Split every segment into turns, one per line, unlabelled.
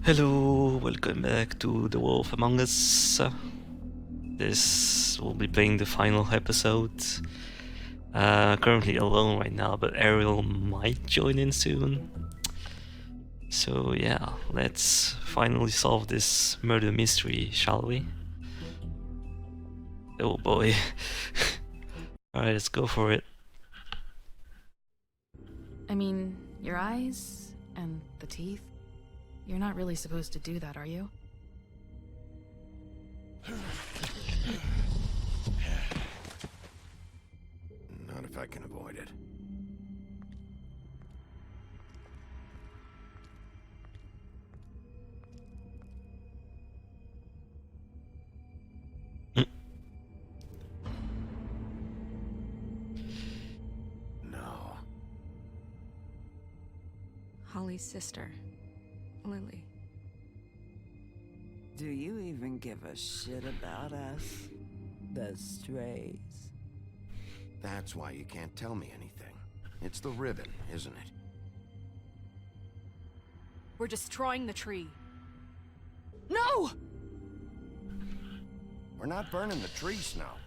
Hello, welcome back to The Wolf Among Us. This will be playing the final episode. Currently alone right now, but Ariel might join in soon. So yeah, let's finally solve this murder mystery, shall we? Oh boy. Alright, let's go for it.
I mean, your eyes and the teeth. You're not really supposed to do that, are you?
Not if I can avoid it. No.
Holly's sister, Lily.
Do you even give a shit about us? The strays.
That's why you can't tell me anything. It's the ribbon, isn't it?
We're destroying the tree. No!
We're not burning the tree, Snow.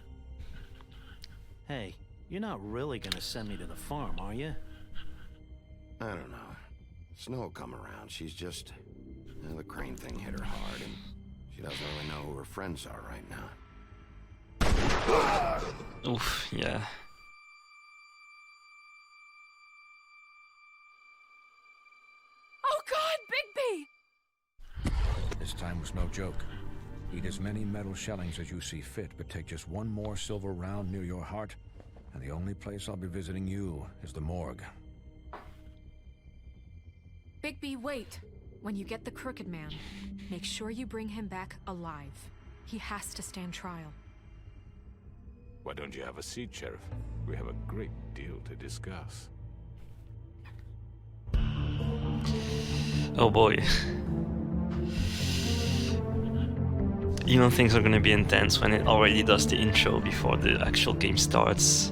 Hey, you're not really gonna send me to the farm, are you?
I don't know. Snow will come around. She's just... the crane thing hit her hard, and she doesn't really know who her friends are right now.
Oof, yeah.
Oh God, Bigby!
This time was no joke. Eat as many metal shellings as you see fit, but take just one more silver round near your heart, and the only place I'll be visiting you is the morgue.
Bigby, wait. When you get the Crooked Man, make sure you bring him back alive. He has to stand trial.
Why don't you have a seat, Sheriff? We have a great deal to discuss.
Oh boy. You know things are gonna be intense when it already does the intro before the actual game starts.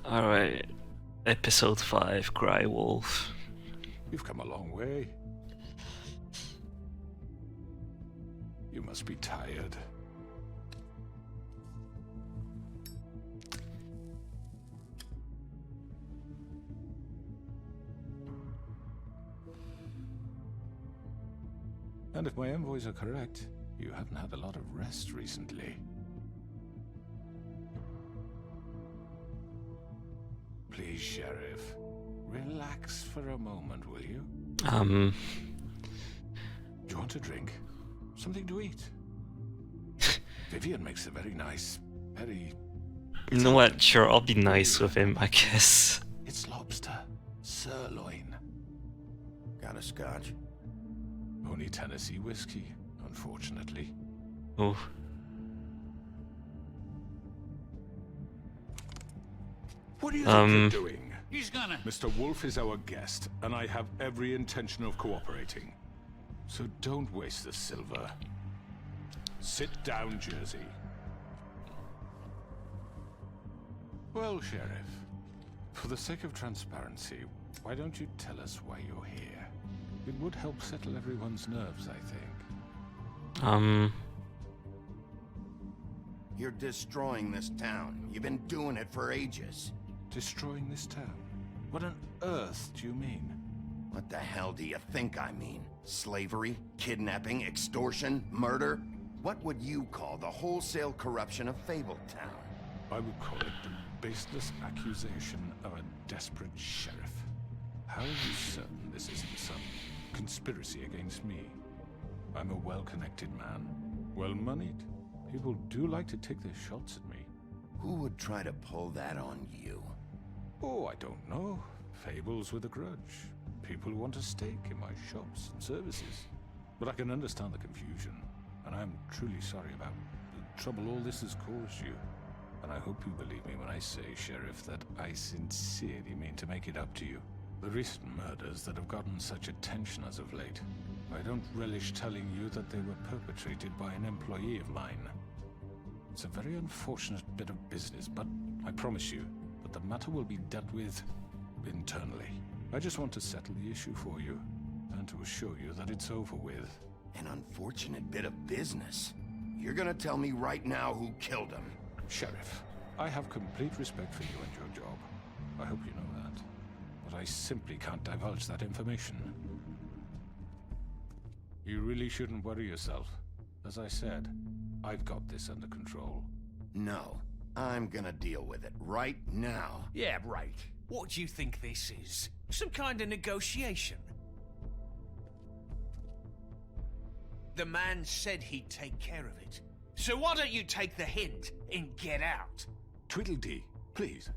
Alright, episode 5, Cry Wolf.
You've come a long way. You must be tired. And if my envoys are correct, you haven't had a lot of rest recently. Please, Sheriff, relax for a moment, will you? Do you want a drink? Something to eat? Vivian makes a very nice, very...
You know what, sure, I'll be nice with him, I guess.
It's lobster. Sirloin.
Got a scotch?
Only Tennessee whiskey, unfortunately.
Oh.
What do you think you're doing?
He's gonna...
Mr. Wolf is our guest, and I have every intention of cooperating. So don't waste the silver. Sit down, Jersey. Well, Sheriff, for the sake of transparency, why don't you tell us why you're here? It would help settle everyone's nerves, I think.
You're destroying this town. You've been doing it for ages.
Destroying this town? What on earth do you mean?
What the hell do you think I mean? Slavery? Kidnapping? Extortion? Murder? What would you call the wholesale corruption of Fabletown?
I would call it the baseless accusation of a desperate sheriff. How are you certain this isn't some conspiracy against me? I'm a well-connected man, well-moneyed. People do like to take their shots at me.
Who would try to pull that on you?
Oh, I don't know. Fables with a grudge. people who want a stake in my shops and services. But I can understand the confusion, and I am truly sorry about the trouble all this has caused you. And I hope you believe me when I say, Sheriff, that I sincerely mean to make it up to you. The recent murders that have gotten such attention as of late, I don't relish telling you that they were perpetrated by an employee of mine. It's a very unfortunate bit of business, but I promise you that the matter will be dealt with internally. I just want to settle the issue for you, and to assure you that it's over with.
An unfortunate bit of business? You're gonna tell me right now who killed him?
Sheriff, I have complete respect for you and your job. I hope you know that. But I simply can't divulge that information. You really shouldn't worry yourself. As I said, I've got this under control.
No, I'm gonna deal with it right now.
Yeah, right. What do you think this is? Some kind of negotiation? The man said he'd take care of it. So why don't you take the hint and get out?
Tweedledee, please.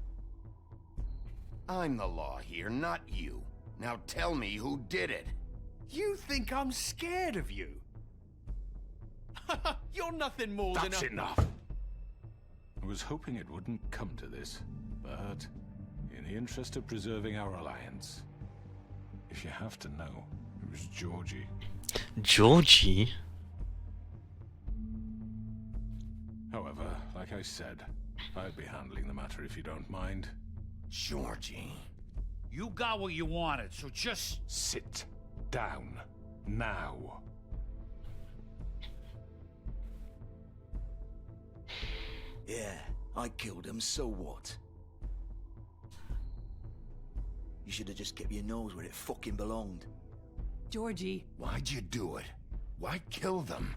I'm the law here, not you. Now tell me who did it.
You think I'm scared of you? You're nothing more than
That's
a...
enough! I was hoping it wouldn't come to this, but in the interest of preserving our alliance, if you have to know, it was Georgie.
Georgie?
However, like I said, I'll be handling the matter if you don't mind.
Georgie.
You got what you wanted, so just...
Sit down. Now.
Yeah, I killed him, so what? You should have just kept your nose where it fucking belonged.
Georgie.
Why'd you do it? Why kill them?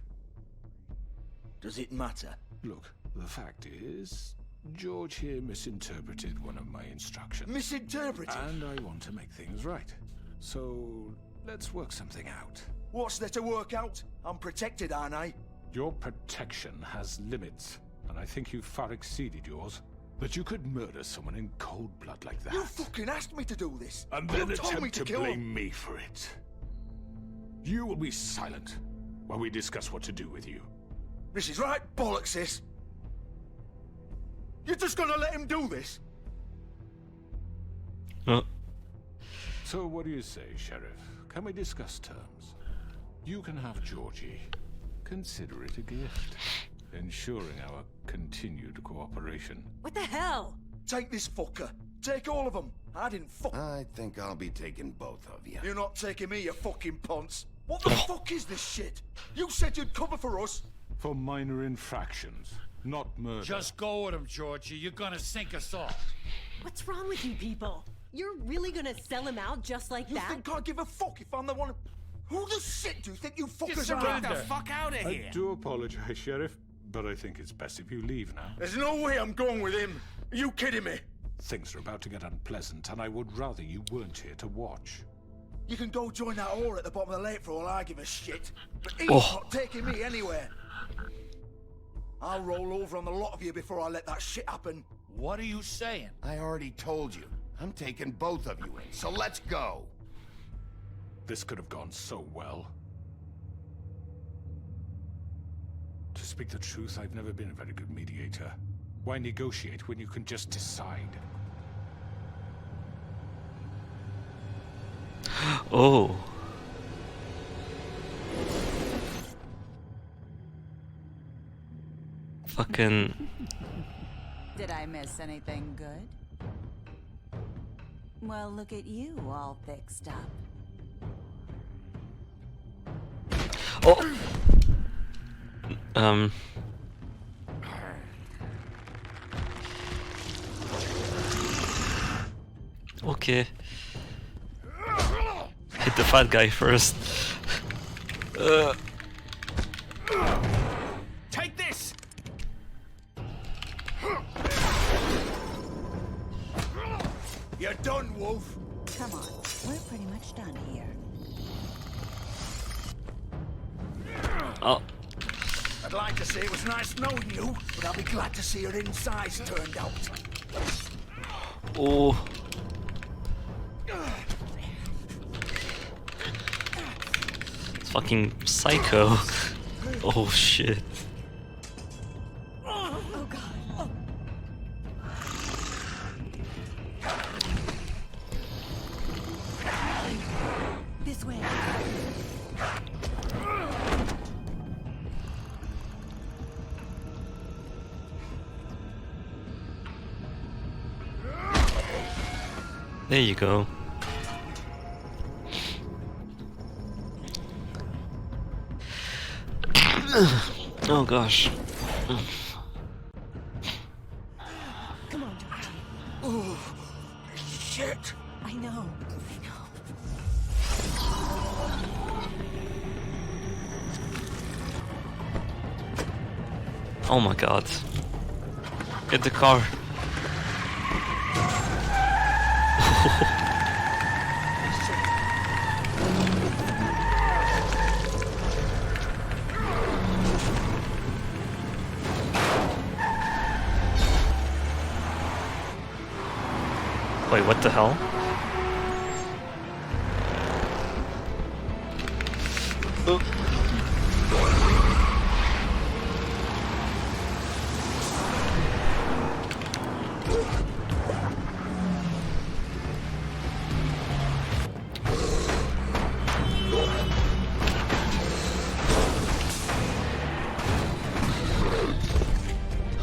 Does it matter?
Look, the fact is, George here misinterpreted one of my instructions.
Misinterpreted?
And I want to make things right. So, let's work something out.
What's there to work out? I'm protected, aren't I?
Your protection has limits, and I think you've far exceeded yours. That you could murder someone in cold blood like that.
You fucking asked me to do this.
And
You
then
told me
attempt to
kill
blame
him.
me for it. You will be silent while we discuss what to do with you.
This is right bollocks, this. You're just gonna let him do this?
So what do you say, Sheriff? Can we discuss terms? You can have Georgie. Consider it a gift, ensuring our continued cooperation.
What the hell?
Take this fucker. Take all of them. I didn't fuck.
I think I'll be taking both of you.
You're not taking me, you fucking ponce. What the fuck is this shit? You said you'd cover for us.
For minor infractions, not murder.
Just go with him, Georgie. You're gonna sink us all.
What's wrong with you people? You're really gonna sell him out just like
You
that?
think I give a fuck if I'm the one? Who the shit do you think you fuckers
Get
are?
the fuck out of
I
here.
do apologize, Sheriff, but I think it's best if you leave now.
There's no way I'm going with him. Are you kidding me?
Things are about to get unpleasant, and I would rather you weren't here to watch.
You can go join that whore at the bottom of the lake for all I give a shit. But he's
Oh.
not taking me anywhere. I'll roll over on the lot of you before I let that shit happen.
What are you saying?
I already told you. I'm taking both of you in, so let's go.
This could have gone so well. To speak the truth, I've never been a very good mediator. Why negotiate when you can just decide?
Oh. Fucking.
Did I miss anything good? Well, look at you all fixed up.
Oh. Okay. Hit the fat guy first.
Take this!
You're done, Wolf.
Come on, we're pretty much done here.
Oh.
I'd like to say it was nice knowing you, but I'll be glad to see your insides turned out.
fucking psycho. Oh shit.
Oh God. Oh. This way.
There you go. Oh gosh.
Come on, Georgie.
Oh, shit.
I know.
Oh my god. Get the car. Wait, what the hell? Oh.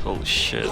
Holy shit.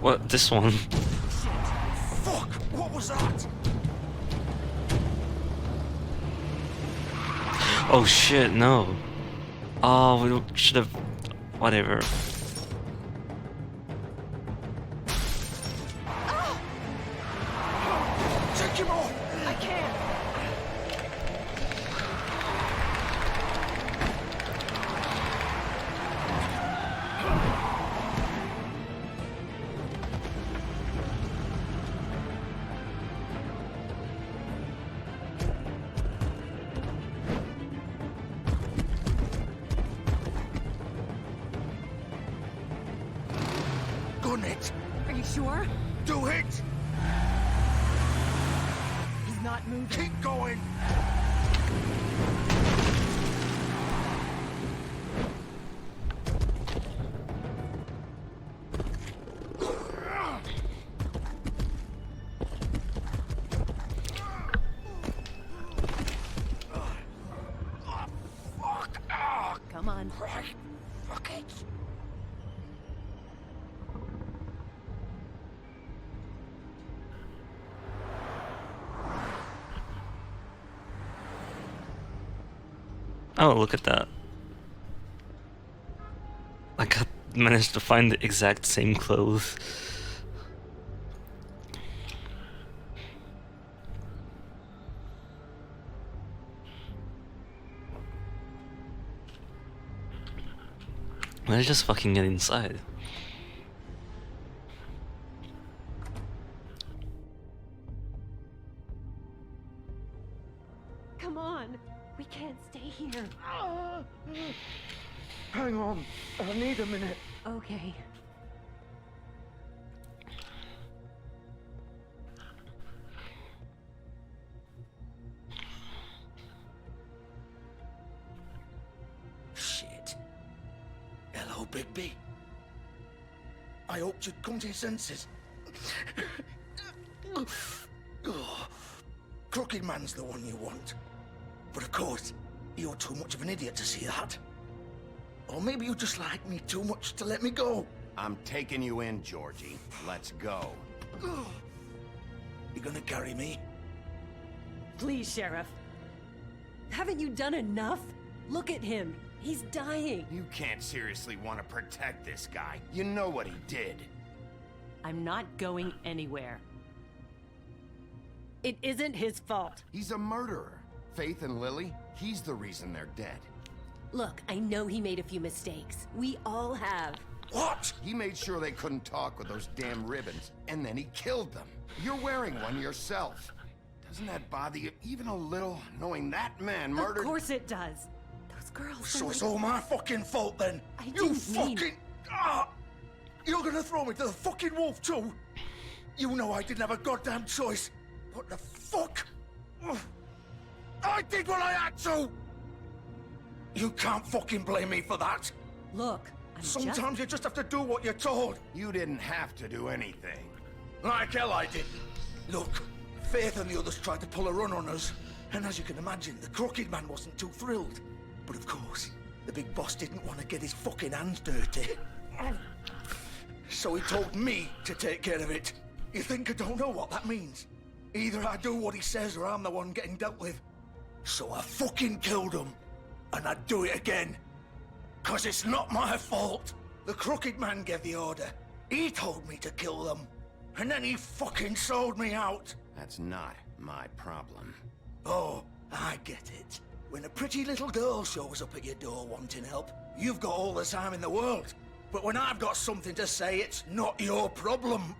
What? This one?
Fuck! What was that?
Oh shit, no. Oh, we should have... Whatever.
Take him off!
I can't.
Gun it!
Are you sure?
Do it!
He's not moving.
Keep going!
Come on.
Right. Fuck it.
Oh, look at that. I managed to find the exact same clothes. Let's just fucking get inside.
Come on. We can't stay here.
Hang on. I need a minute.
Okay.
Shit. Hello, Bigby. I hoped you'd come to your senses. Oh, Crooked Man's the one you want. But of course, you're too much of an idiot to see that. Or maybe you just like me too much to let me go.
I'm taking you in, Georgie. Let's go.
You gonna carry me?
Please, Sheriff. Haven't you done enough? Look at him.
He's dying.
You can't seriously want to protect this guy. You know what he did.
I'm not going anywhere. It isn't his fault.
He's a murderer. Faith and Lily, he's the reason they're dead.
Look, I know he made a few mistakes. We all have.
What? He made sure they couldn't talk with those damn ribbons, and then he killed them. You're wearing one yourself. Doesn't that bother you even a little, knowing that man murdered...
Of course it does. Those girls...
So it's all my fucking fault then? You fucking... You're gonna throw me to the fucking wolf too? You know I didn't have a goddamn choice. What the fuck? I did what I had to! You can't fucking blame me for that.
Look,
sometimes you just have to do what you're told.
You didn't have to do anything.
Like hell I didn't. Look, Faith and the others tried to pull a run on us. And as you can imagine, the Crooked Man wasn't too thrilled. But of course, the big boss didn't want to get his fucking hands dirty. So he told me to take care of it. You think I don't know what that means? Either I do what he says or I'm the one getting dealt with. So I fucking killed him. And I'd do it again. 'Cause it's not my fault. The Crooked Man gave the order. He told me to kill them. And then he fucking sold me out.
That's not my problem.
Oh, I get it. When a pretty little girl shows up at your door wanting help, you've got all the time in the world. But when I've got something to say, it's not your problem.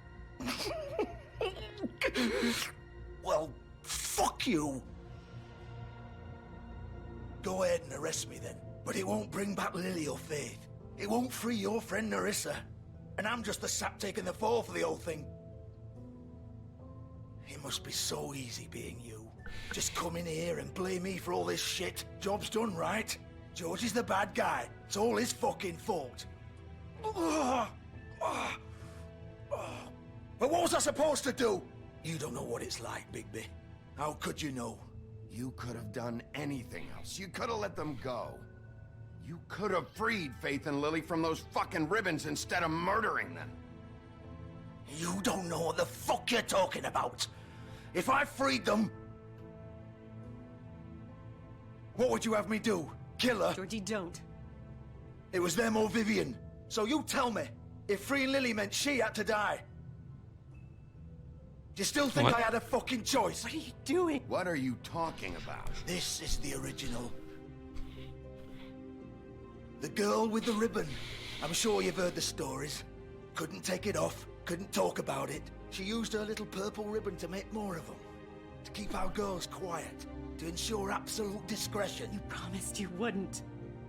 Well, fuck you. Go ahead and arrest me then. But it won't bring back Lily or Faith. It won't free your friend Nerissa. And I'm just the sap taking the fall for the whole thing. It must be so easy being you. Just come in here and blame me for all this shit. Job's done, right? George is the bad guy. It's all his fucking fault. But what was I supposed to do? You don't know what it's like, Bigby. How could you know?
You could have done anything else. You could have let them go. You could have freed Faith and Lily from those fucking ribbons instead of murdering them.
You don't know what the fuck you're talking about. If I freed them... What would you have me do? Kill her?
Georgie, don't.
It was them or Vivian. So you tell me, if freeing Lily meant she had to die. Do you still think
What?
I had a fucking choice?
What are you doing?
What are you talking about?
This is the original. The girl with the ribbon. I'm sure you've heard the stories. Couldn't take it off, couldn't talk about it. She used her little purple ribbon to make more of them. To keep our girls quiet. To ensure absolute discretion.
You promised you wouldn't.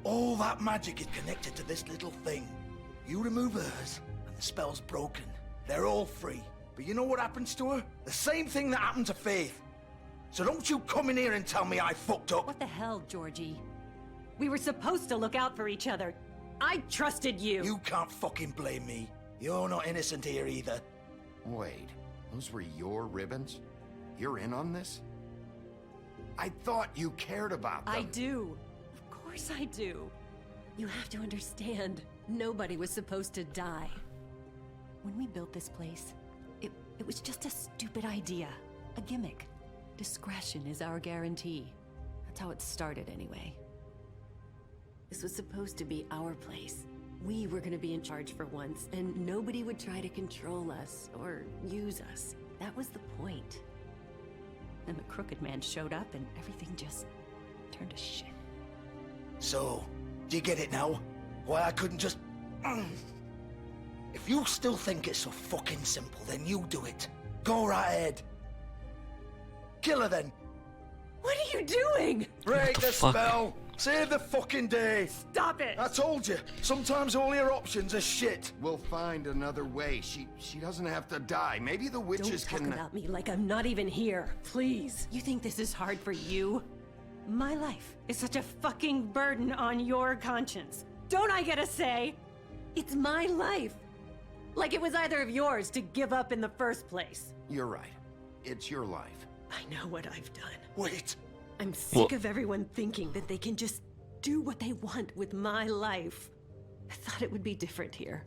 All that magic is connected to this little thing. You remove hers, and the spell's broken. They're all free. But you know what happens to her? The same thing that happened to Faith. So don't you come in here and tell me I fucked up.
What the hell, Georgie? We were supposed to look out for each other. I trusted you.
You can't fucking blame me. You're not innocent here either.
Wait, those were your ribbons? You're in on this? I thought you cared about them.
I do. Of course I do. You have to understand, nobody was supposed to die. When we built this place, it was just a stupid idea. A gimmick. Discretion is our guarantee. That's how it started anyway. This was supposed to be our place. We were gonna be in charge for once, and nobody would try to control us or use us. That was the point. Then the Crooked Man showed up and everything just turned to shit.
So, do you get it now? Why I couldn't just... If you still think it's so fucking simple, then you do it. Go right ahead. Kill her then.
What are you doing?
Break the
fuck?
spell. Save the fucking day.
Stop it!
I told you. Sometimes all your options are shit.
We'll find another way. She doesn't have to die. Maybe the witches
Don't talk
can...
about me like I'm not even here, please. You think this is hard for you? My life is such a fucking burden on your conscience. Don't I get a say? It's my life. Like it was either of yours to give up in the first place.
You're right. It's your life.
I know what I've done.
Wait.
I'm sick of everyone thinking that they can just do what they want with my life. I thought it would be different here.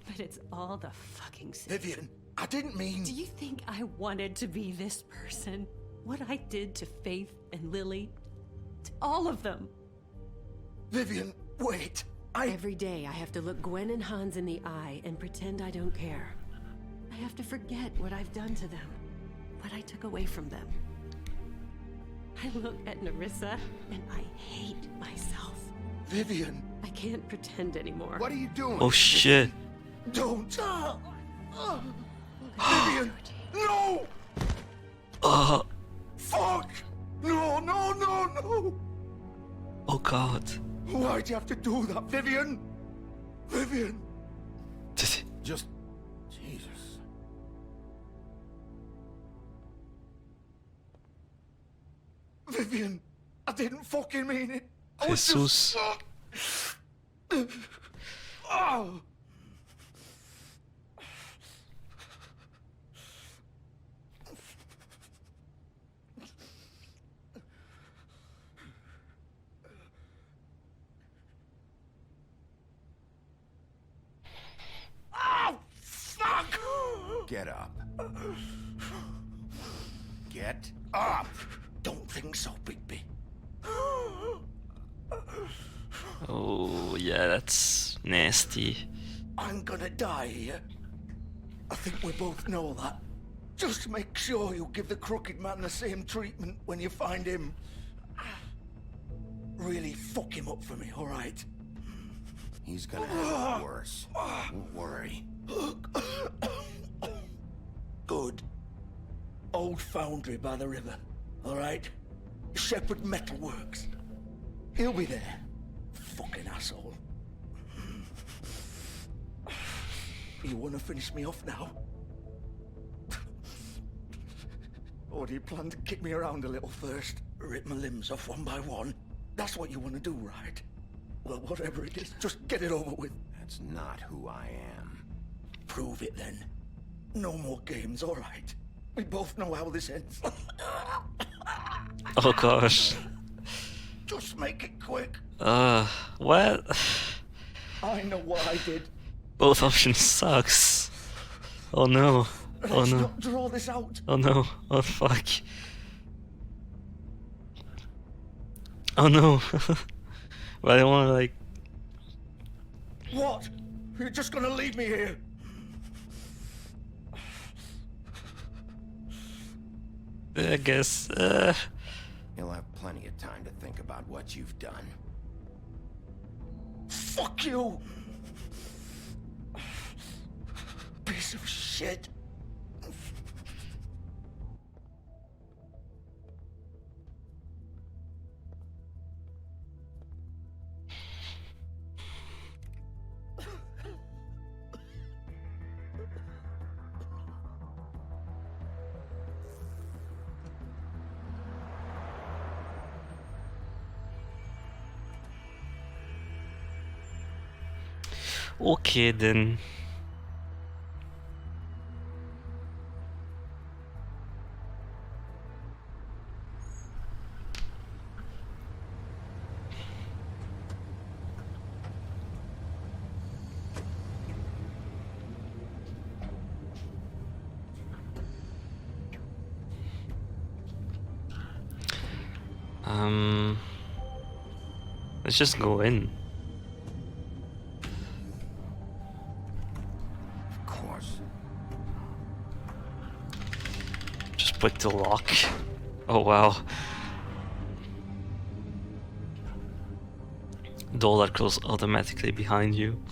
But it's all the fucking same.
Vivian, I didn't mean...
Do you think I wanted to be this person? What I did to Faith and Lily? To all of them?
Vivian, wait.
Every day I have to look Gwen and Hans in the eye and pretend I don't care. I have to forget what I've done to them, what I took away from them. I look at Nerissa and I hate myself.
Vivian.
I can't pretend anymore.
What are you doing?
Oh shit.
Don't. Vivian, no! Fuck! No, no, no, no!
Oh god.
Why'd you have to do that, Vivian? Vivian!
Just... Jesus.
Vivian, I didn't fucking mean it. I was
Jesus.
just... Oh. Oh, fuck!
Get up. Get up!
Don't think so, Bigby.
Oh yeah, that's nasty.
I'm gonna die here. I think we both know that. Just make sure you give the Crooked Man the same treatment when you find him. Really fuck him up for me, alright?
He's gonna have it worse. Don't worry.
Good. Old foundry by the river, alright? Shepherd Metalworks. He'll be there. Fucking asshole. You wanna finish me off now? Or do you plan to kick me around a little first? Rip my limbs off one by one? That's what you wanna do, right? Well, whatever it is, just get it over with.
That's not who I am.
Prove it then. No more games, alright? We both know how this ends.
Oh gosh.
Just make it quick.
What?
I know what I did.
Both options sucks. Oh no. Oh
Let's
no.
not draw this out.
Oh no. Oh fuck. Oh no. But I don't wanna like...
What? You're just gonna leave me here?
I guess,
You'll have plenty of time to think about what you've done.
Fuck you! Piece of shit.
okay then. Let's just go in.
Of course.
Just break the lock. Oh wow. Door that closes automatically behind you.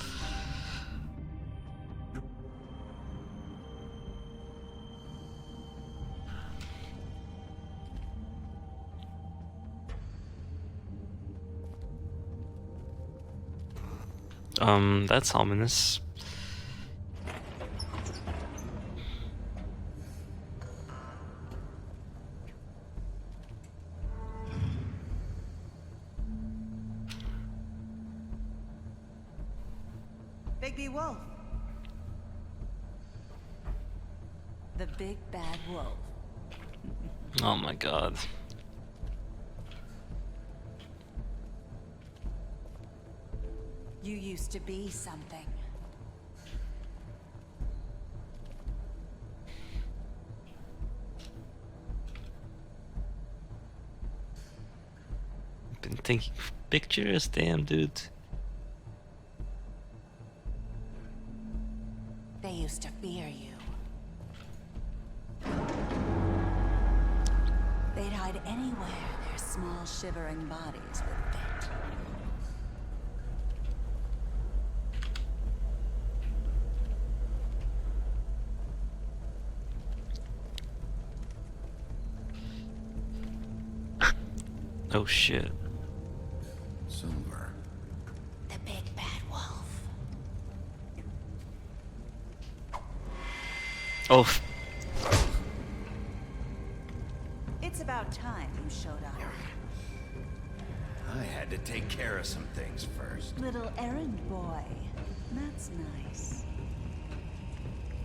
That's ominous.
Bigby Wolf. The big bad wolf.
Oh my god.
You used to be something.
pictures? Damn, dude.
They used to fear you. They'd hide anywhere their small, shivering bodies would fit.
Oh shit.
Silver.
The big bad wolf.
Oh.
It's about time you showed up.
I had to take care of some things first.
Little errand boy. That's nice.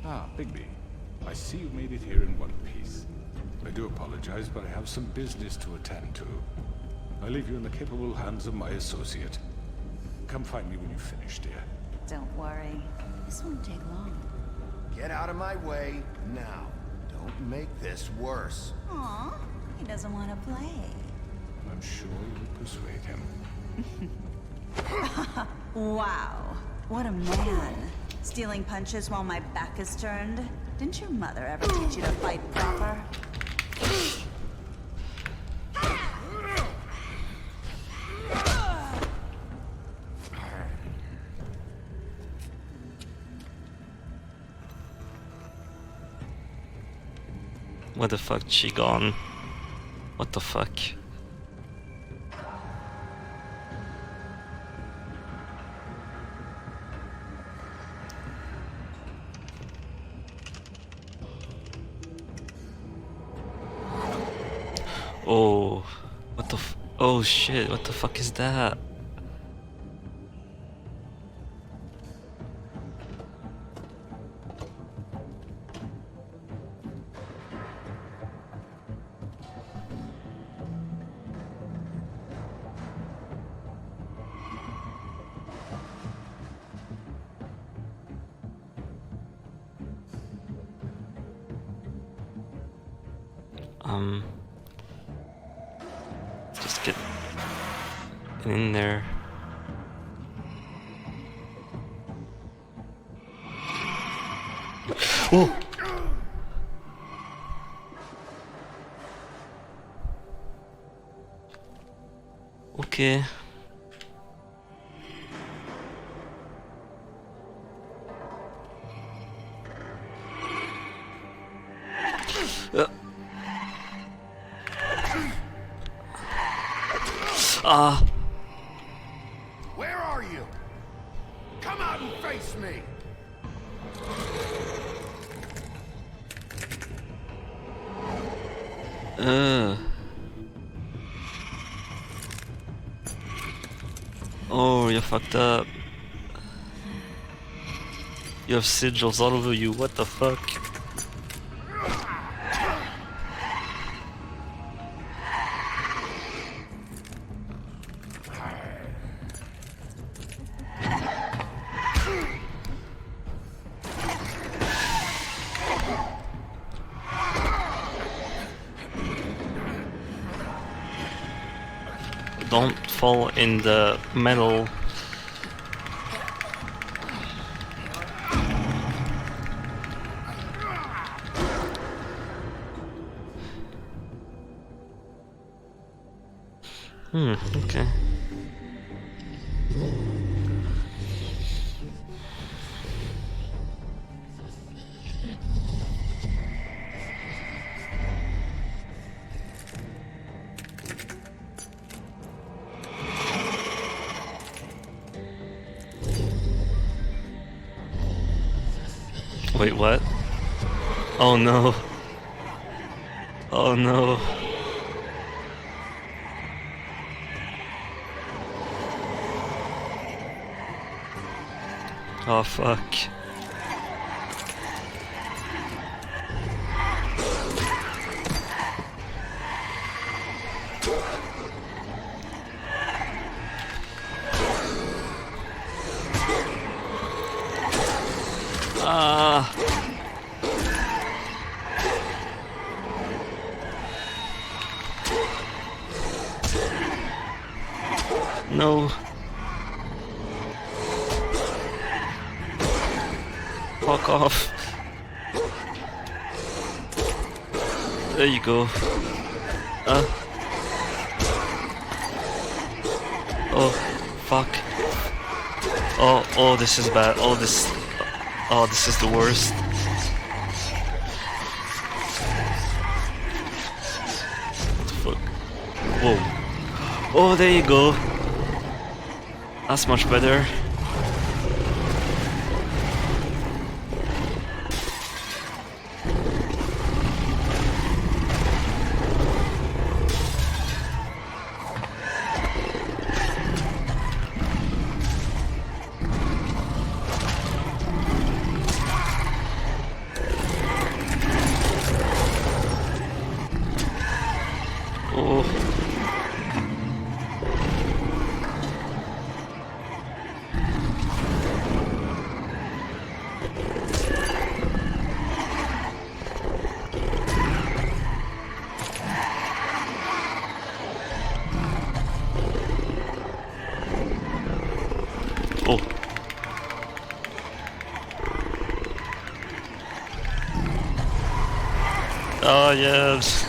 Ah, Bigby. I see you made it here in one piece. I do apologize, but I have some business to attend to. I leave you in the capable hands of my associate. Come find me when you finish, dear.
Don't worry. This won't take long.
Get out of my way now. Don't make this worse.
Aw, he doesn't want to play.
I'm sure you'll persuade him.
Wow, what a man. Stealing punches while my back is turned? Didn't your mother ever teach you to fight proper?
Where the fuck she gone? What the fuck? Oh, what the oh shit, what the fuck is that? Just get in there. Whoa! Okay.
Where are you? Come out and face me!
Oh, you're fucked up. You have sigils all over you, what the fuck? Don't fall in the metal. Okay. Wait, what? Oh no. Oh no. Oh fuck. No. fuck off. There you go. Oh, fuck. Oh, this is bad. Oh, this is the worst. What the fuck? Whoa. Oh, there you go. That's much better. Oh yes.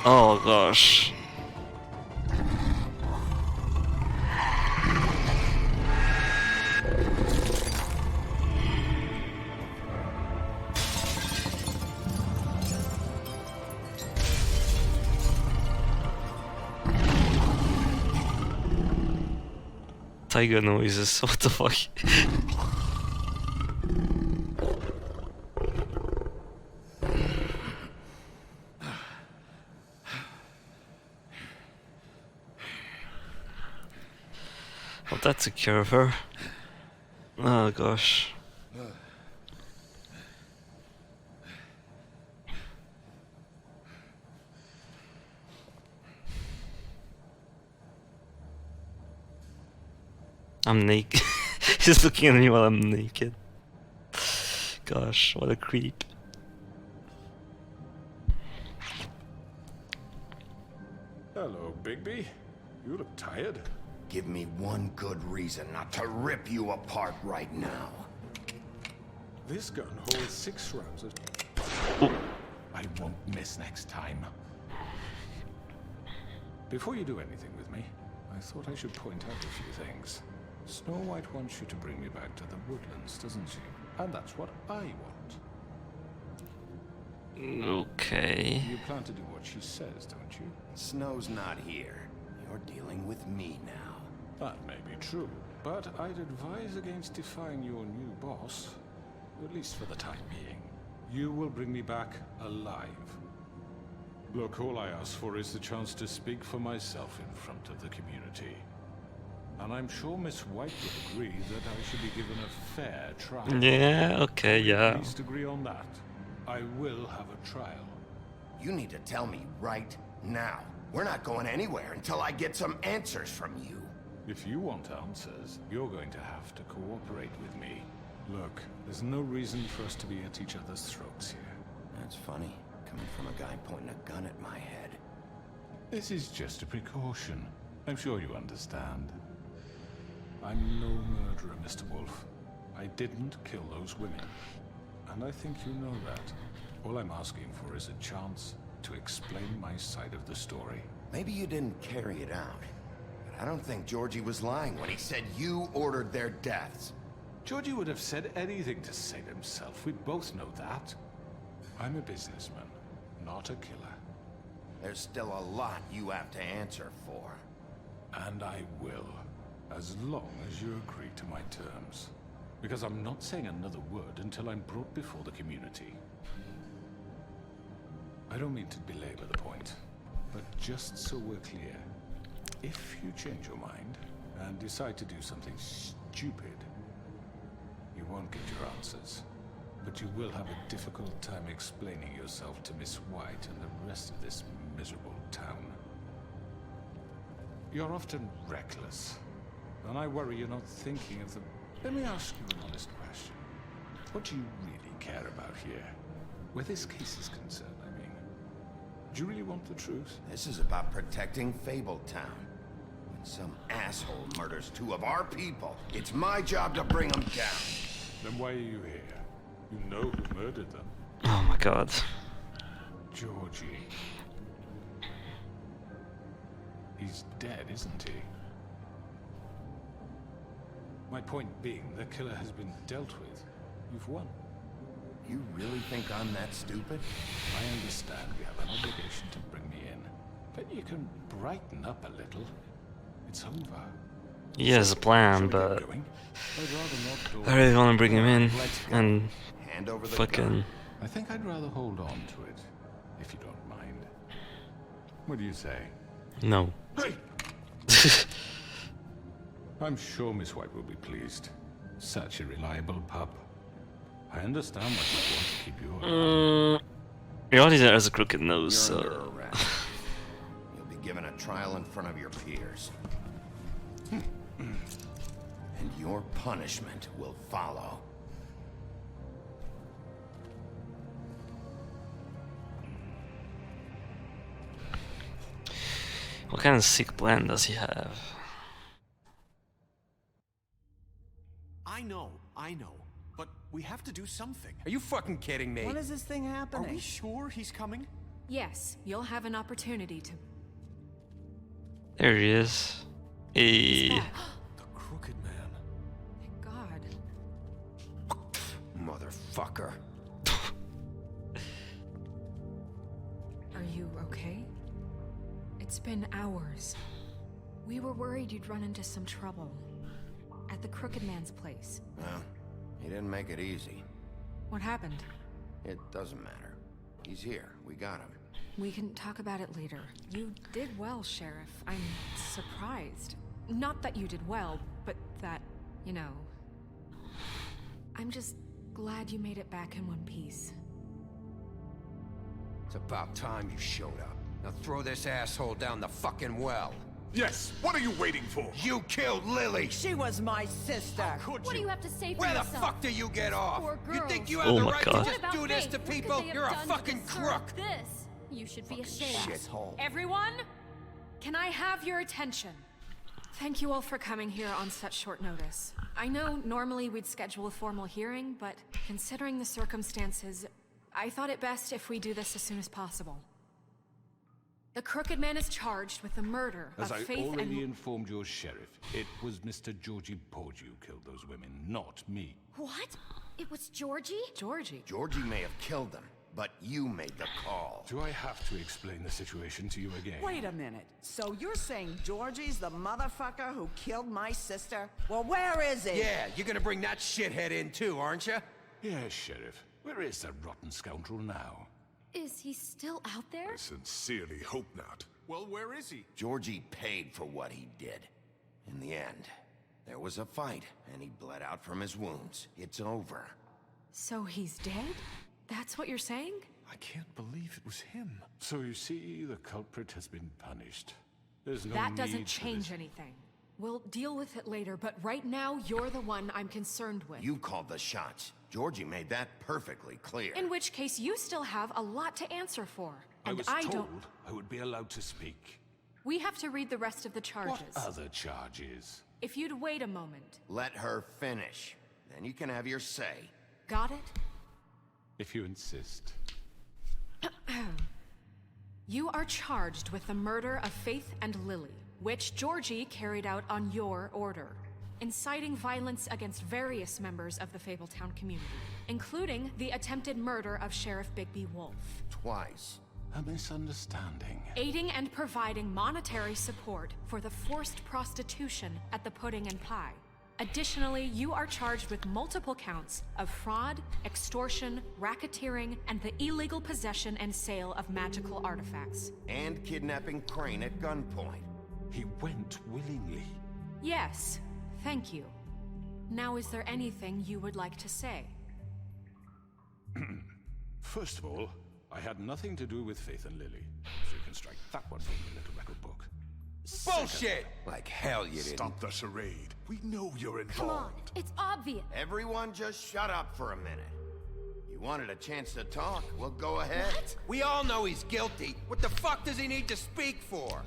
Oh gosh. Tiger noises, what the fuck? Oh, that's a care of her. Oh gosh. I'm naked. He's looking at me while I'm naked. Gosh, what a creep.
Hello, Bigby. You look tired.
Give me one good reason not to rip you apart right now.
This gun holds 6 rounds of... I won't miss next time. Before you do anything with me, I thought I should point out a few things. Snow White wants you to bring me back to the woodlands, doesn't she? And that's what I want.
Okay.
You plan to do what she says, don't you?
Snow's not here. You're dealing with me now.
That may be true, but I'd advise against defying your new boss, at least for the time being. You will bring me back alive. Look, all I ask for is the chance to speak for myself in front of the community. And I'm sure Miss White would agree that I should be given a fair trial.
Yeah, okay, yeah.
At least agree on that. I will have a trial.
You need to tell me right now. We're not going anywhere until I get some answers from you.
If you want answers, you're going to have to cooperate with me. Look, there's no reason for us to be at each other's throats here.
That's funny, coming from a guy pointing a gun at my head.
This is just a precaution. I'm sure you understand. I'm no murderer, Mr. Wolf. I didn't kill those women. And I think you know that. All I'm asking for is a chance to explain my side of the story.
Maybe you didn't carry it out. But I don't think Georgie was lying when he said you ordered their deaths.
Georgie would have said anything to save himself. We both know that. I'm a businessman, not a killer.
There's still a lot you have to answer for.
And I will, as long as you agree to my terms. Because I'm not saying another word until I'm brought before the community. I don't mean to belabor the point, but just so we're clear, if you change your mind and decide to do something stupid, you won't get your answers. but you will have a difficult time explaining yourself to Miss White and the rest of this miserable town. You're often reckless, and I worry you're not thinking of the... Let me ask you an honest question. What do you really care about here? Where this case is concerned, I mean. Do you really want the truth?
This is about protecting Fabletown. When some asshole murders 2 of our people, it's my job to bring them down.
Then why are you here? You know who murdered them.
Oh my god.
Georgie. He's dead, isn't he? My point being, the killer has been dealt with. You've won.
You really think I'm that stupid?
I understand you have an obligation to bring me in, but you can brighten up a little. It's over.
He has a plan, but I really want to bring him in and fucking...
I think I'd rather hold on to it, if you don't mind. What do you say?
No.
Hey! I'm sure Miss White will be pleased. Such a reliable pup. I understand why you want to keep you alive.
He already has a crooked nose,
You're
so...
under arrest. You'll be given a trial in front of your peers. And your punishment will follow.
What kind of sick plan does he have?
I know. But we have to do something.
Are you fucking kidding me?
When is this thing happening?
Are we sure he's coming?
Yes, you'll have an opportunity to...
There he is. Hey.
The Crooked Man.
Thank God.
Motherfucker.
Are you okay? It's been hours. We were worried you'd run into some trouble. At the Crooked Man's place.
Well, he didn't make it easy.
What happened?
It doesn't matter. He's here. We got him.
We can talk about it later. You did well, Sheriff. I'm surprised. Not that you did well, but that, you know... I'm just glad you made it back in one piece.
It's about time you showed up. Now throw this asshole down the fucking well.
Yes, what are you waiting for?
You killed Lily!
She was my sister.
What do you have to say for
Where the
yourself?
fuck do you get off?
Poor
You
girls.
think you have
Oh
the
my
right
God.
to just do this to people? You're a fucking crook!
This. You should be ashamed.
Shithole.
Everyone, can I have your attention? Thank you all for coming here on such short notice. I know normally we'd schedule a formal hearing, but considering the circumstances, I thought it best if we do this as soon as possible. The Crooked Man is charged with the murder
As
of
I
Faith
already
and...
informed your sheriff, it was Mr. Georgie Porgy who killed those women, not me.
What? It was Georgie?
Georgie?
Georgie may have killed them, but you made the call.
Do I have to explain the situation to you again?
Wait a minute. So you're saying Georgie's the motherfucker who killed my sister? Well, where is he?
Yeah, you're gonna bring that shithead in too, aren't you?
Yes, Sheriff. Where is that rotten scoundrel now?
Is he still out there?
I sincerely hope not.
Well, where is he?
Georgie paid for what he did. In the end, there was a fight, and he bled out from his wounds. It's over.
So he's dead? That's what you're saying?
I can't believe it was him. So you see, the culprit has been punished. There's no
That
need
doesn't
for
change
this.
anything. We'll deal with it later, but right now, you're the one I'm concerned with.
You called the shots. Georgie made that perfectly clear.
In which case, you still have a lot to answer for.
I
And
was
I
told
don't...
I would be allowed to speak.
We have to read the rest of the charges.
What other charges?
If you'd wait a moment.
Let her finish. Then you can have your say.
Got it?
If you insist.
You are charged with the murder of Faith and Lily, which Georgie carried out on your order, inciting violence against various members of the Fabletown community, including the attempted murder of Sheriff Bigby Wolf.
Twice.
A misunderstanding.
Aiding and providing monetary support for the forced prostitution at the Pudding and Pie. Additionally, you are charged with multiple counts of fraud, extortion, racketeering, and the illegal possession and sale of magical artifacts.
And kidnapping Crane at gunpoint.
He went willingly.
Yes, thank you. Now, is there anything you would like to say?
First of all, I had nothing to do with Faith and Lily, so you can strike that one from your little record book.
Bullshit! Like hell you didn't.
Stop the charade. We know you're involved.
Come on, it's obvious.
Everyone just shut up for a minute. You wanted a chance to talk, well go ahead.
What?
We all know he's guilty. What the fuck does he need to speak for?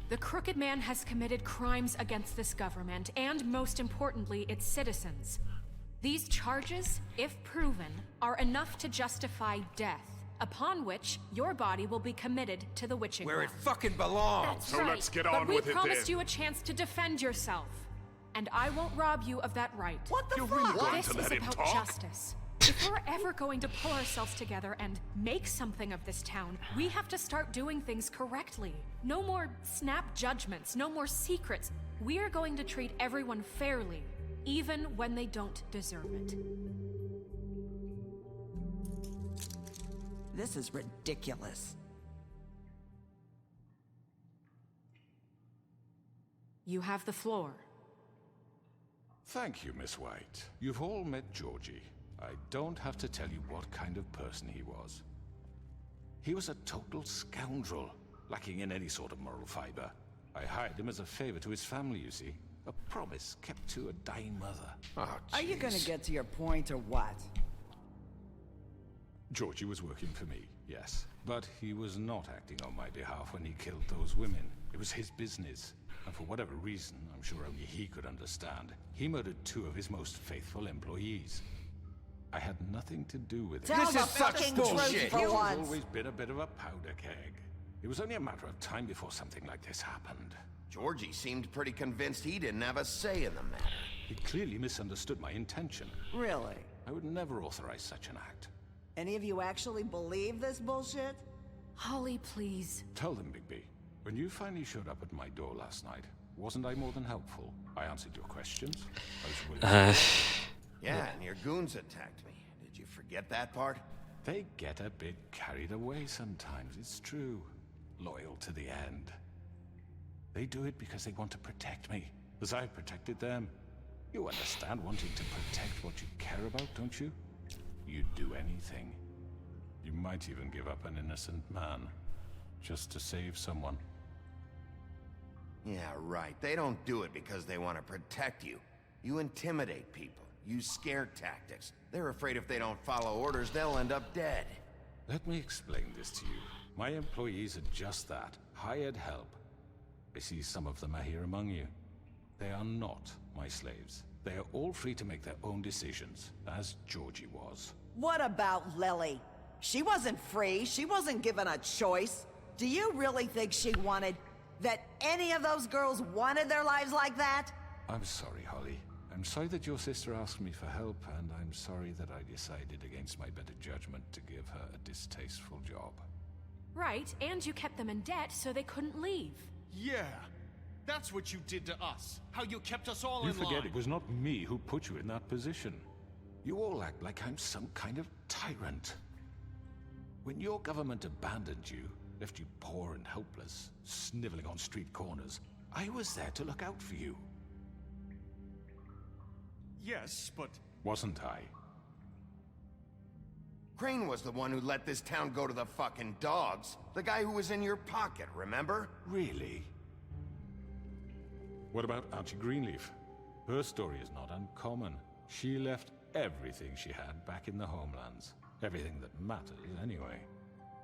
The Crooked Man has committed crimes against this government, and most importantly, its citizens. These charges, if proven, are enough to justify death, upon which your body will be committed to the witching
Where it
well.
fucking belongs.
That's
So
right.
let's get
but
on
we
with it
promised
then.
you a chance to defend yourself, and I won't rob you of that right.
What the
You're
fuck?
really going
This
to
is
let him
about
talk?
justice. If we're ever going to pull ourselves together and make something of this town, we have to start doing things correctly. No more snap judgments, no more secrets. We are going to treat everyone fairly, even when they don't deserve it.
This is ridiculous.
You have the floor.
Thank you, Miss White. You've all met Georgie. I don't have to tell you what kind of person he was. He was a total scoundrel, lacking in any sort of moral fiber. I hired him as a favor to his family, you see. A promise kept to a dying mother.
Oh,
Are you gonna
jeez.
get to your point or what?
Georgie was working for me, yes. But he was not acting on my behalf when he killed those women. It was his business. And for whatever reason, I'm sure only he could understand, he murdered 2 of his most faithful employees. I had nothing to do with it.
Tell
This
the
is such
fucking
bullshit.
truth for
He's
once.
always been a bit of a powder keg. It was only a matter of time before something like this happened.
Georgie seemed pretty convinced he didn't have a say in the matter.
He clearly misunderstood my intention.
Really?
I would never authorize such an act.
Any of you actually believe this bullshit?
Holly, please.
Tell them, Bigby. When you finally showed up at my door last night, wasn't I more than helpful? I answered your questions. I was willing.
Yeah, and your goons attacked me. Did you forget that part?
They get a bit carried away sometimes, it's true. Loyal to the end. They do it because they want to protect me, as I've protected them. You understand wanting to protect what you care about, don't you? You'd do anything. You might even give up an innocent man, just to save someone.
Yeah, right. They don't do it because they want to protect you. You intimidate people, use scare tactics. They're afraid if they don't follow orders, they'll end up dead.
Let me explain this to you. My employees are just that, hired help. I see some of them are here among you. They are not my slaves. They are all free to make their own decisions, as Georgie was.
What about Lily? She wasn't free. She wasn't given a choice. Do you really think she wanted... that any of those girls wanted their lives like that?
I'm sorry, Holly. I'm sorry that your sister asked me for help, and I'm sorry that I decided against my better judgment to give her a distasteful job.
Right, and you kept them in debt so they couldn't leave.
Yeah, that's what you did to us. How you kept us all
You
in line.
forget it was not me who put you in that position. You all act like I'm some kind of tyrant. When your government abandoned you, left you poor and helpless, sniveling on street corners, I was there to look out for you.
Yes, but...
Wasn't I?
Crane was the one who let this town go to the fucking dogs. The guy who was in your pocket, remember?
Really? What about Auntie Greenleaf? Her story is not uncommon. She left everything she had back in the homelands. Everything that matters, anyway.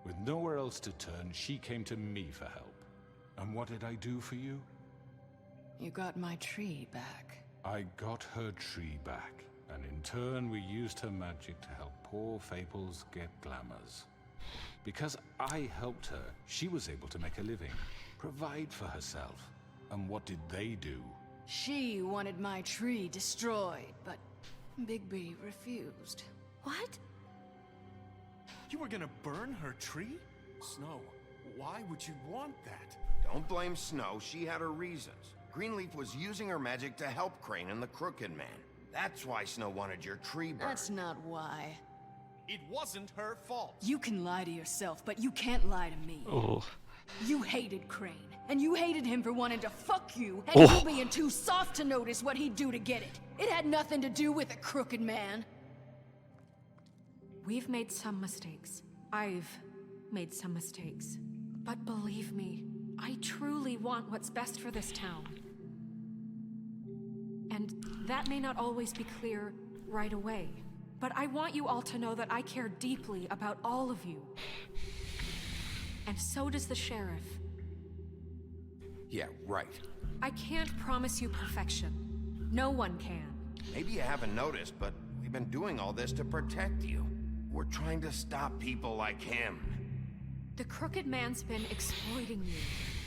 With nowhere else to turn, she came to me for help. And what did I do for you?
You got my tree back.
I got her tree back, and in turn we used her magic to help poor Faples get glamours. Because I helped her, she was able to make a living, provide for herself. And what did they do?
She wanted my tree destroyed, but Bigby refused.
What?
You were gonna burn her tree? Snow, why would you want that?
Don't blame Snow, she had her reasons. Greenleaf was using her magic to help Crane and the Crooked Man. That's why Snow wanted your tree burned.
That's not why.
It wasn't her fault.
You can lie to yourself, but you can't lie to me.
Oh.
You hated Crane, and you hated him for wanting to fuck you, and you being too soft to notice what he'd do to get it. It had nothing to do with a Crooked Man.
We've made some mistakes. I've made some mistakes. But believe me, I truly want what's best for this town. And that may not always be clear right away. But I want you all to know that I care deeply about all of you. And so does the sheriff.
Yeah, right.
I can't promise you perfection. No one can.
Maybe you haven't noticed, but we've been doing all this to protect you. We're trying to stop people like him.
The Crooked Man's been exploiting you.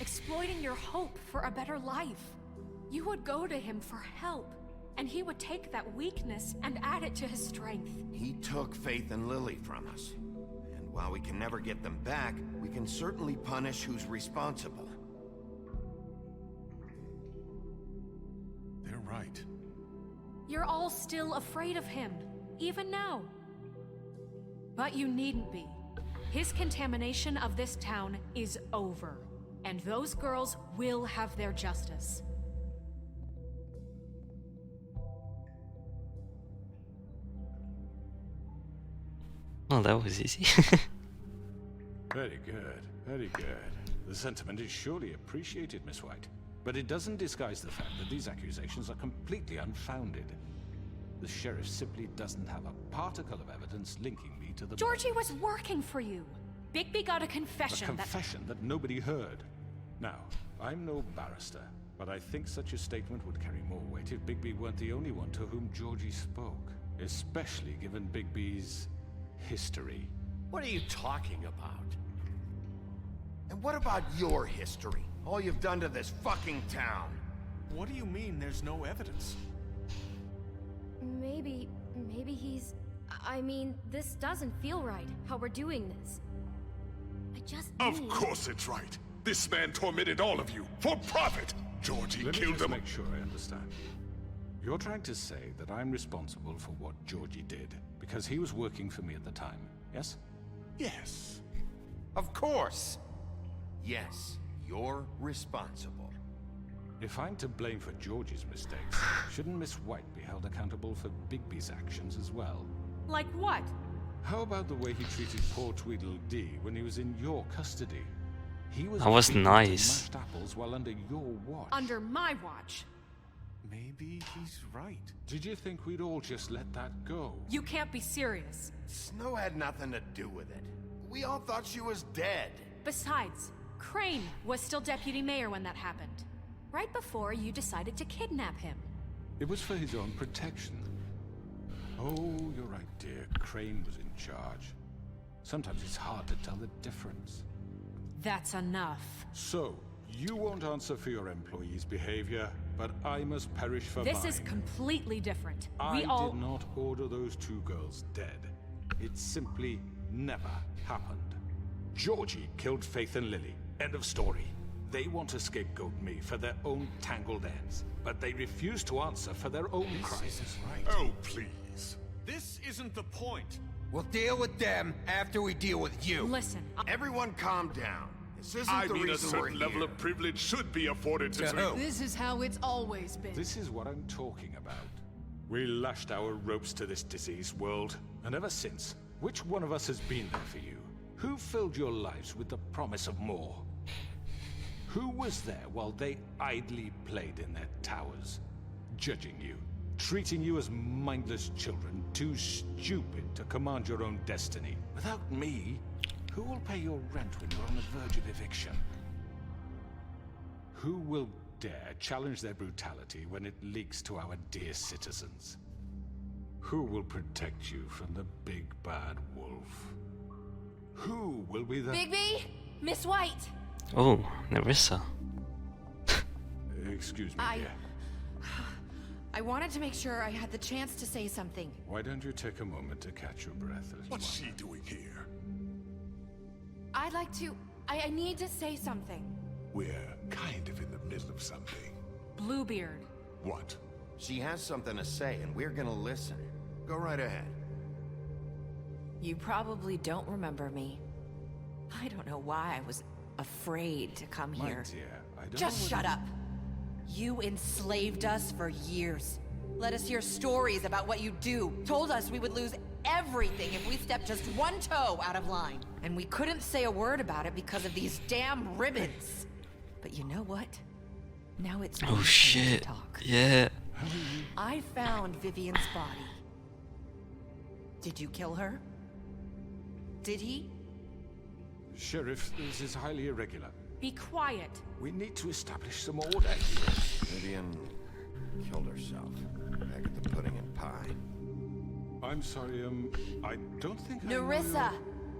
Exploiting your hope for a better life. You would go to him for help, and he would take that weakness and add it to his strength.
He took Faith and Lily from us. And while we can never get them back, we can certainly punish who's responsible.
They're right.
You're all still afraid of him, even now. But you needn't be. His contamination of this town is over, and those girls will have their justice.
Well, that was easy.
Very good, very good. The sentiment is surely appreciated, Miss White. But it doesn't disguise the fact that these accusations are completely unfounded. The sheriff simply doesn't have a particle of evidence linking me to the...
Georgie was working for you. Bigby got a confession
A confession that nobody heard. Now, I'm no barrister, but I think such a statement would carry more weight if Bigby weren't the only one to whom Georgie spoke. Especially given Bigby's history.
What are you talking about?
And what about your history? All you've done to this fucking town.
What do you mean there's no evidence?
Maybe he's... I mean, this doesn't feel right, how we're doing this. I just
Of course it's right. This man tormented all of you, for profit! Georgie
Let me
killed
just
him.
make sure I understand. You're trying to say that I'm responsible for what Georgie did, because he was working for me at the time, yes?
Yes.
Of course. Yes, you're responsible.
If I'm to blame for Georgie's mistakes, shouldn't Miss White be held accountable for Bigby's actions as well?
Like what?
How about the way he treated poor Tweedledee when he was in your custody? He was
That was
beaten to
nice.
mashed apples while under your watch.
Under my watch.
Maybe he's right.
Did you think we'd all just let that go?
You can't be serious.
Snow had nothing to do with it. We all thought she was dead.
Besides, Crane was still deputy mayor when that happened. Right before you decided to kidnap him.
It was for his own protection. Oh, you're right, dear. Crane was in charge. Sometimes it's hard to tell the difference.
That's enough.
So, you won't answer for your employees' behavior, but I must perish for
This
mine.
is completely different.
I
We all...
did not order those two girls dead. It simply never happened. Georgie killed Faith and Lily. End of story. They want to scapegoat me for their own tangled ends, but they refuse to answer for their own crimes.
Oh, please.
This isn't the point.
We'll deal with them after we deal with you.
Listen,
Everyone calm down. This isn't
I
the
mean, a
reason we're
certain level
here.
of privilege should be afforded to...
This is how it's always been.
This is what I'm talking about. We lashed our ropes to this diseased world, and ever since, which one of us has been there for you? Who filled your lives with the promise of more? Who was there while they idly played in their towers, judging you, treating you as mindless children, too stupid to command your own destiny? Without me, who will pay your rent when you're on the verge of eviction? Who will dare challenge their brutality when it leaks to our dear citizens? Who will protect you from the big bad wolf? Who will be the...
Bigby! Miss White!
Oh, Nerissa.
Excuse me, dear.
I wanted to make sure I had the chance to say something.
Why don't you take a moment to catch your breath?
What's she doing here?
I'd like to... I need to say something.
We're kind of in the middle of something.
Bluebeard.
What?
She has something to say, and we're gonna listen. Go right ahead.
You probably don't remember me. I don't know why I was afraid to come
My
here.
dear, I don't
Just
know
shut up. You enslaved us for years. Let us hear stories about what you do. Told us we would lose everything if we stepped just one toe out of line. And we couldn't say a word about it because of these damn ribbons. But you know what? Now it's
Oh shit. Yeah.
I found Vivian's body. Did you kill her? Did he?
Sheriff, this is highly irregular.
Be quiet.
We need to establish some order here.
Vivian killed herself. Back at the pudding and pie.
I'm sorry, I don't think
Nerissa!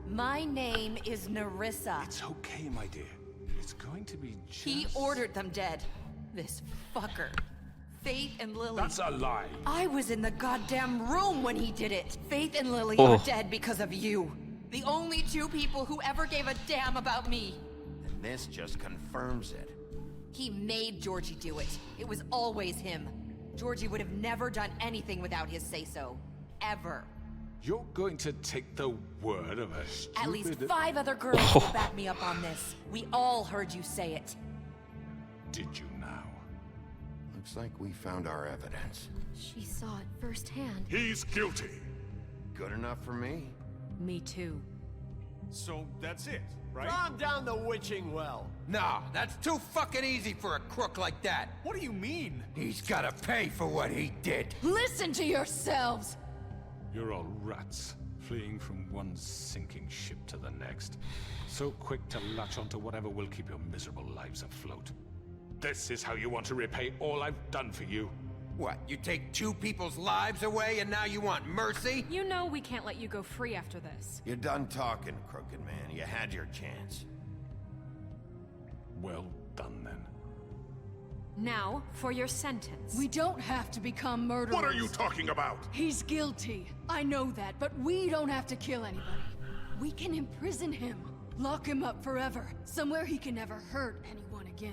My name is Nerissa.
It's okay, my dear. It's going to be just...
He ordered them dead. This fucker. Faith and Lily.
That's a lie.
I was in the goddamn room when he did it. Faith and Lily
Oh.
are dead because of you. The only two people who ever gave a damn about me.
And this just confirms it.
He made Georgie do it. It was always him. Georgie would have never done anything without his say-so. Ever.
You're going to take the word of a stupid...
At least 5 other girls will back me up on this. We all heard you say it.
Did you now?
Looks like we found our evidence.
She saw it firsthand.
He's guilty.
Good enough for me.
Me too.
So that's it, right?
Calm down the witching well. Nah, that's too fucking easy for a crook like that.
What do you mean?
He's gotta pay for what he did.
Listen to yourselves!
You're all rats, fleeing from one sinking ship to the next. So quick to latch onto whatever will keep your miserable lives afloat. This is how you want to repay all I've done for you?
What, you take 2 people's lives away and now you want mercy?
You know we can't let you go free after this.
You're done talking, crooked man. You had your chance.
Well done, then.
Now, for your sentence.
We don't have to become murderers.
What are you talking about?
He's guilty. I know that, but we don't have to kill anybody. We can imprison him. Lock him up forever. Somewhere he can never hurt anyone again.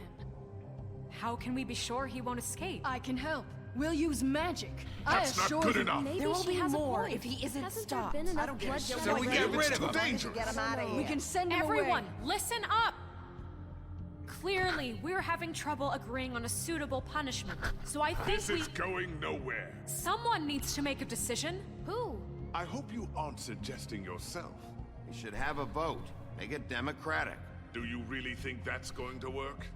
How can we be sure he won't escape?
I can help. We'll use magic.
That's
I
not
assure
good
you.
enough.
Maybe
There will
she
be
has
more
a point.
if he isn't
Hasn't
stopped.
there been enough
I don't give a
bloodshed
shit.
So we get
already?
rid
It's
of
too
him.
dangerous.
Get him out of here.
We can send him
Everyone,
away.
listen up! Clearly, we're having trouble agreeing on a suitable punishment. So I think
This is going nowhere.
someone needs to make a decision.
Who?
I hope you aren't suggesting yourself.
We should have a vote. Make it democratic.
Do you really think that's going to work?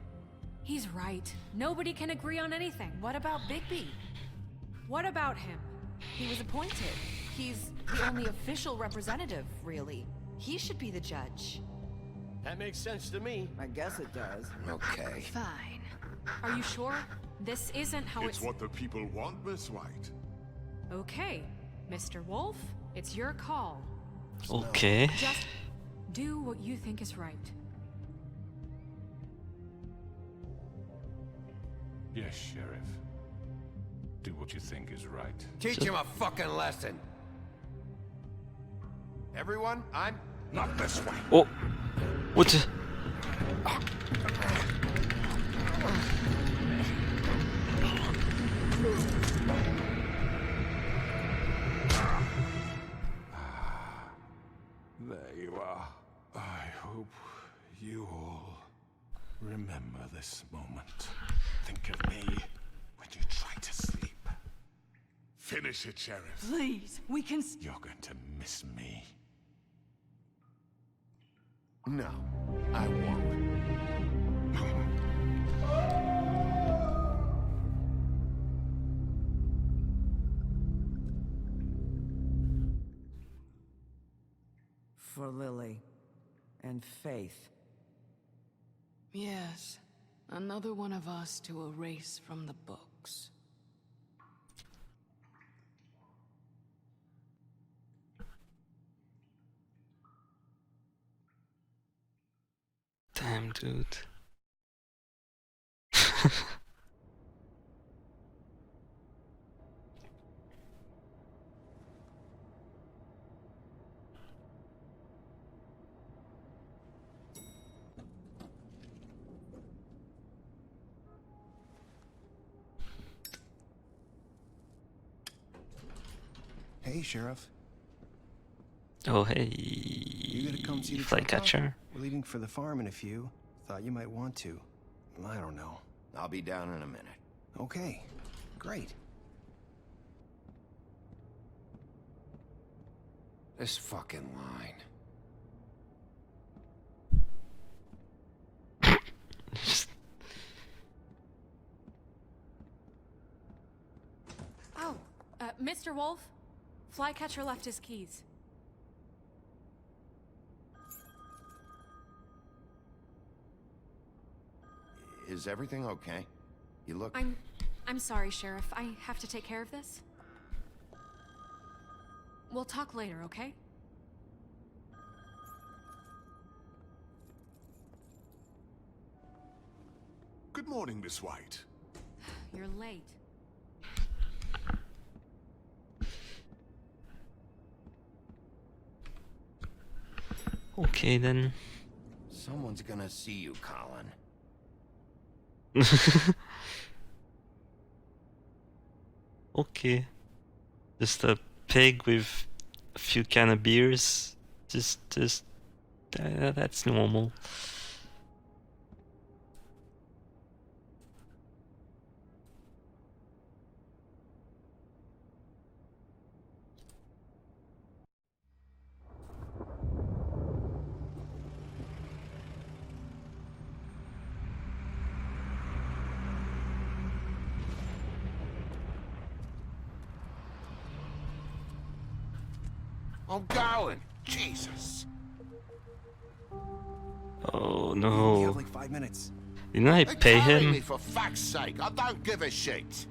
He's right. Nobody can agree on anything.
What about Bigby?
What about him?
He was appointed. He's the only official representative, really. He should be the judge.
That makes sense to me.
I guess it does.
Okay.
Fine. Are you sure? This isn't how
It's what the people want, Miss White.
Okay, Mr. Wolf, it's your call.
Okay.
Just do what you think is right.
Yes, Sheriff. Do what you think is right.
Teach him a fucking lesson.
Everyone, I'm...
Not this way.
Oh. What the?
There you are. I hope you all remember this moment. Think of me when you try to sleep.
Finish it, Sheriff.
Please, we can.
You're going to miss me.
No, I won't.
For Lily and Faith.
Yes, another one of us to erase from the books.
Damn, dude.
Hey, Sheriff.
Oh, hey,
You gonna come see the truck
Flycatcher.
stop? We're leaving for the farm in a few. Thought you might want to. I don't know.
I'll be down in a minute.
Okay, great.
This fucking line.
Oh, Mr. Wolf? Flycatcher left his keys.
Is everything okay? You look...
I'm sorry, Sheriff. I have to take care of this. We'll talk later, okay?
Good morning, Miss White.
You're late.
Okay then.
Someone's gonna see you, Colin.
Okay. Just a pig with a few can of beers. That's normal.
I'm going. Jesus.
Oh
We
no.
have like 5 minutes.
Didn't I pay
Carry
him?
me, for fuck's sake. I don't give a shit.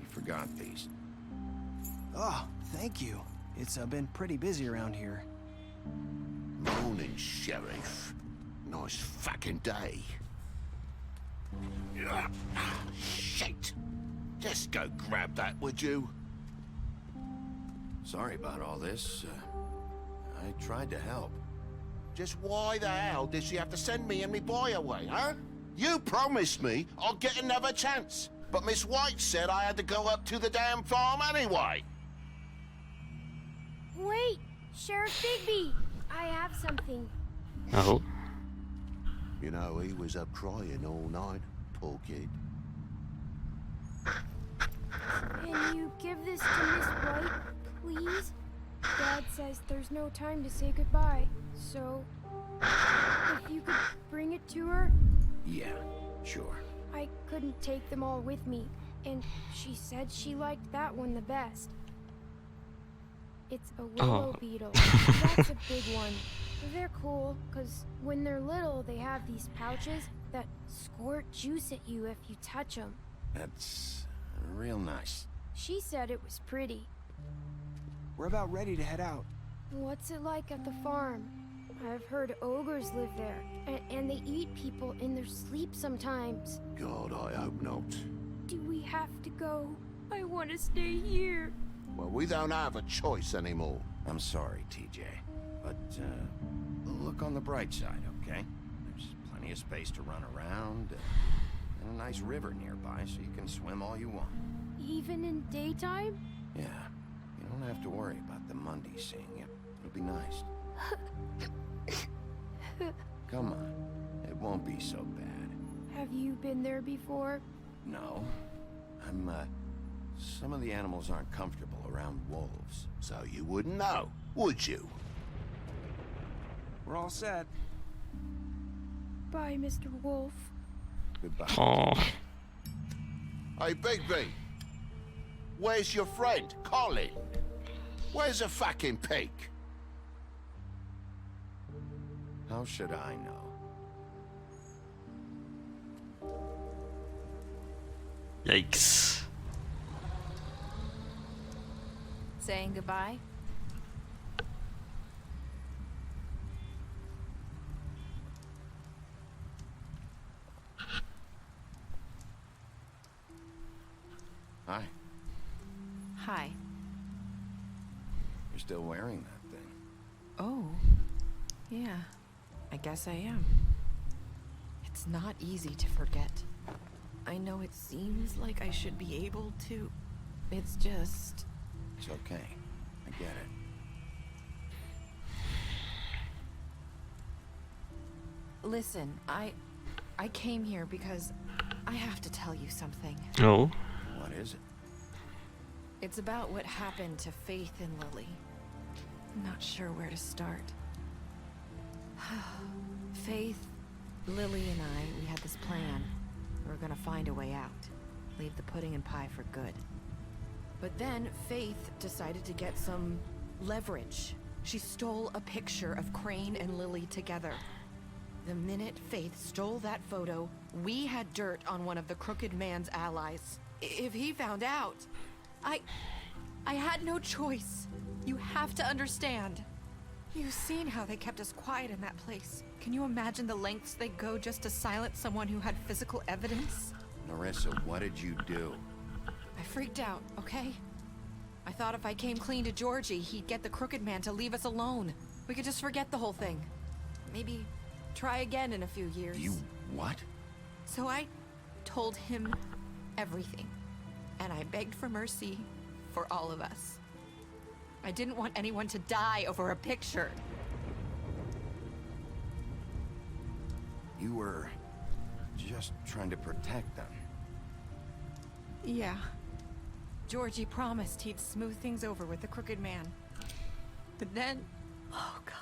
You forgot these.
Oh, thank you. It's been pretty busy around here.
Morning, Sheriff. Nice fucking day. Shit. Just go grab that, would you?
Sorry about all this. I tried to help.
Just why the hell did she have to send me and me boy away, huh? You promised me I'd get another chance. But Miss White said I had to go up to the damn farm anyway.
Wait, Sheriff Bigby, I have something.
Oh.
You know, he was up crying all night, poor kid.
Can you give this to Miss White, please? Dad says there's no time to say goodbye, so if you could bring it to her.
Yeah, sure.
I couldn't take them all with me, and she said she liked that one the best. It's a willow beetle. That's a big one. They're cool, because when they're little, they have these pouches that squirt juice at you if you touch them.
That's real nice.
She said it was pretty.
We're about ready to head out.
What's it like at the farm? I've heard ogres live there, and they eat people in their sleep sometimes.
God, I hope not.
Do we have to go? I want to stay here.
Well, we don't have a choice anymore.
I'm sorry, TJ. But, look on the bright side, okay? There's plenty of space to run around, and a nice river nearby so you can swim all you want.
Even in daytime?
Yeah, you don't have to worry about the Mundy seeing you. It'll be nice. Come on, it won't be so bad.
Have you been there before?
No. Some of the animals aren't comfortable around wolves.
So you wouldn't know, would you?
We're all set.
Bye, Mr. Wolf.
Goodbye.
Oh.
Hey, Bigby. Where's your friend, Colin? Where's the fucking pig?
How should I know?
Yikes.
Saying goodbye?
Hi.
Hi.
You're still wearing that thing.
Oh. Yeah. I guess I am. It's not easy to forget. I know it seems like I should be able to. It's just...
It's okay. I get it.
Listen, I came here because I have to tell you something.
Oh.
What is it?
It's about what happened to Faith and Lily. I'm not sure where to start. Faith, Lily, and we had this plan. We were gonna find a way out. Leave the pudding and pie for good. But then Faith decided to get some leverage. She stole a picture of Crane and Lily together. The minute Faith stole that photo, we had dirt on one of the Crooked Man's allies. If he found out, I had no choice. You have to understand. You've seen how they kept us quiet in that place. Can you imagine the lengths they'd go just to silence someone who had physical evidence?
Nerissa, what did you do?
I freaked out, okay? I thought if I came clean to Georgie, he'd get the Crooked Man to leave us alone. We could just forget the whole thing. Maybe try again in a few years.
You what?
So I told him everything. And I begged for mercy for all of us. I didn't want anyone to die over a picture.
You were just trying to protect them.
Yeah. Georgie promised he'd smooth things over with the Crooked Man. But then... Oh, God.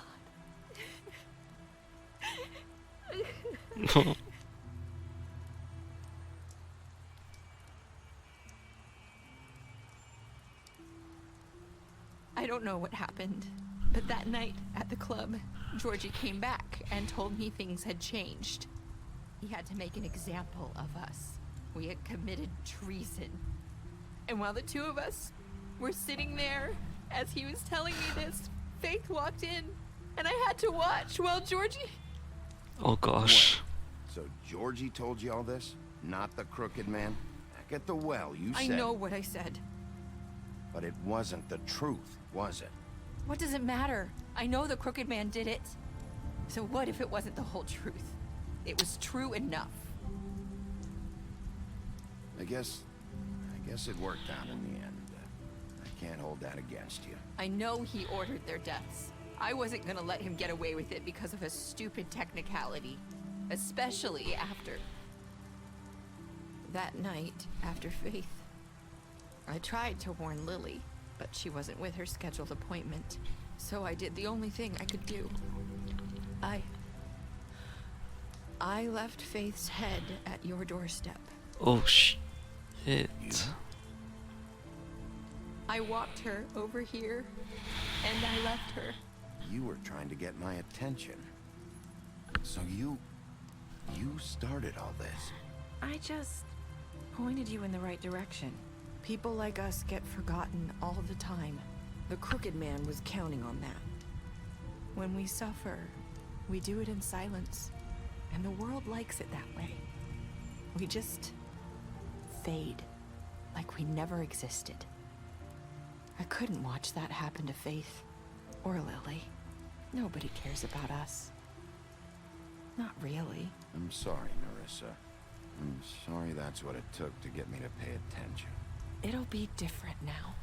I don't know what happened, but that night at the club, Georgie came back and told me things had changed. He had to make an example of us. We had committed treason. And while the two of us were sitting there, as he was telling me this, Faith walked in, and I had to watch while Georgie...
Oh gosh.
What? So Georgie told you all this? Not the Crooked Man? Back at the well, you said...
I know what I said.
But it wasn't the truth, was it?
What does it matter? I know the Crooked Man did it. So what if it wasn't the whole truth? It was true enough.
I guess it worked out in the end. I can't hold that against you.
I know he ordered their deaths. I wasn't gonna let him get away with it because of a stupid technicality. Especially after... that night, after Faith. I tried to warn Lily, but she wasn't with her scheduled appointment. So I did the only thing I could do. I left Faith's head at your doorstep.
Oh shit.
I walked her over here, and I left her.
You were trying to get my attention. So you started all this.
I just pointed you in the right direction. People like us get forgotten all the time. The Crooked Man was counting on that. When we suffer, we do it in silence. And the world likes it that way. We just fade, like we never existed. I couldn't watch that happen to Faith, or Lily. Nobody cares about us. Not really.
I'm sorry, Nerissa. I'm sorry that's what it took to get me to pay attention.
It'll be different now.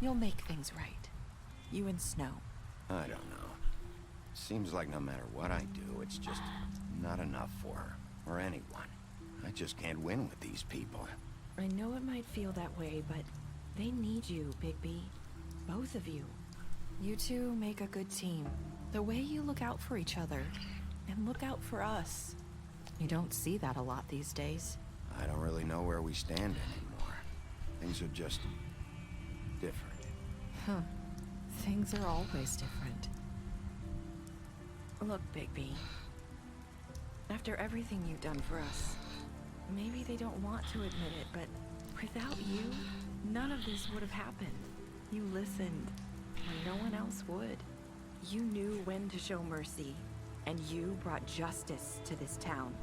You'll make things right. You and Snow.
I don't know. Seems like no matter what I do, it's just not enough for her, or anyone. I just can't win with these people.
I know it might feel that way, but they need you, Bigby. Both of you. You two make a good team. The way you look out for each other, and look out for us. You don't see that a lot these days.
I don't really know where we stand anymore. Things are just different.
Huh. Things are always different. Look, Bigby. After everything you've done for us, maybe they don't want to admit it, but without you, none of this would have happened. You listened when no one else would. You knew when to show mercy, and you brought justice to this town.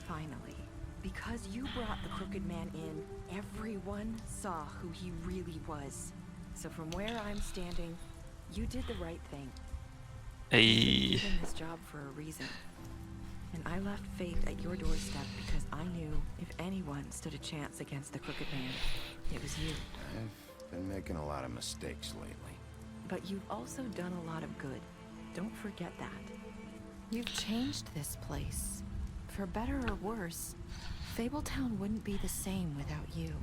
Finally. Because you brought the Crooked Man in, everyone saw who he really was. So from where I'm standing, you did the right thing.
Hey.
You're in this job for a reason. And I left Faith at your doorstep because I knew if anyone stood a chance against the Crooked Man, it was you.
I've been making a lot of mistakes lately.
But you've also done a lot of good. Don't forget that. You've changed this place. For better or worse, Fabletown wouldn't be the same without you.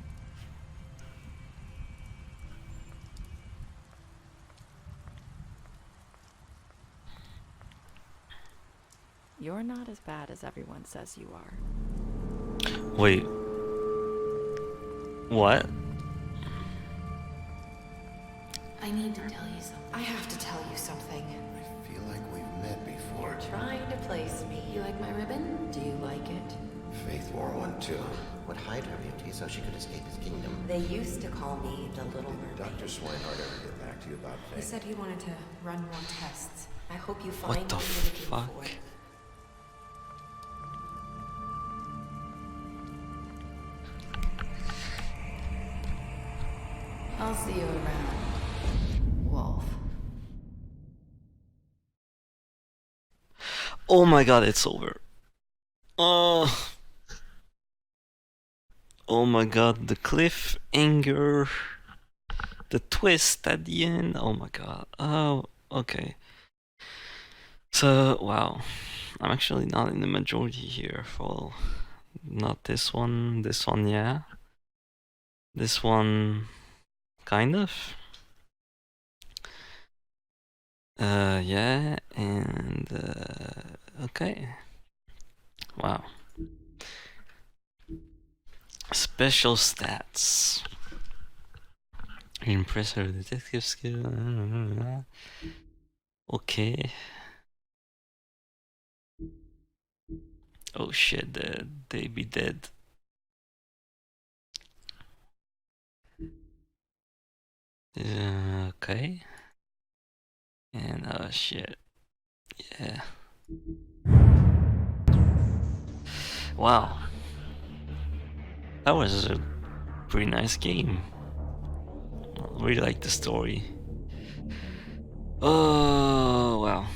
You're not as bad as everyone says you are.
Wait. What?
I need to tell you something. I have to tell you something.
I feel like we've met before.
You're trying to place me. You like my ribbon? Do you like it?
Faith wore one too. Would hide her beauty so she could escape his kingdom.
They used to call me the Little Mermaid.
Dr. Swinehart ever get back to you about
He
Faith?
said he wanted to run more tests. I hope you find
What the
what you're looking
fuck?
for. I'll see you around, Wolf.
Oh my god, it's over. Oh my god, the cliffhanger. The twist at the end. Oh my god. Oh, okay. So, wow. I'm actually not in the majority here. For not this one. This one, yeah. This one, kind of. Yeah, and okay. Wow. Special stats. Impressive detective skill. Okay. Oh shit, they be dead. Okay. And shit. Yeah. Wow. That was a pretty nice game. I really like the story. Oh, wow.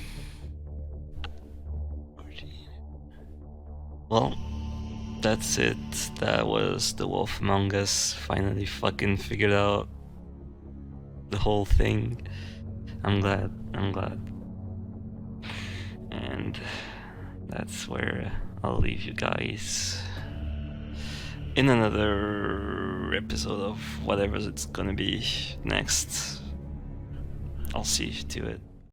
Well, that's it. That was The Wolf Among Us. Finally fucking figured out the whole thing. I'm glad. And that's where I'll leave you guys in another episode of whatever it's gonna be next. I'll see to it.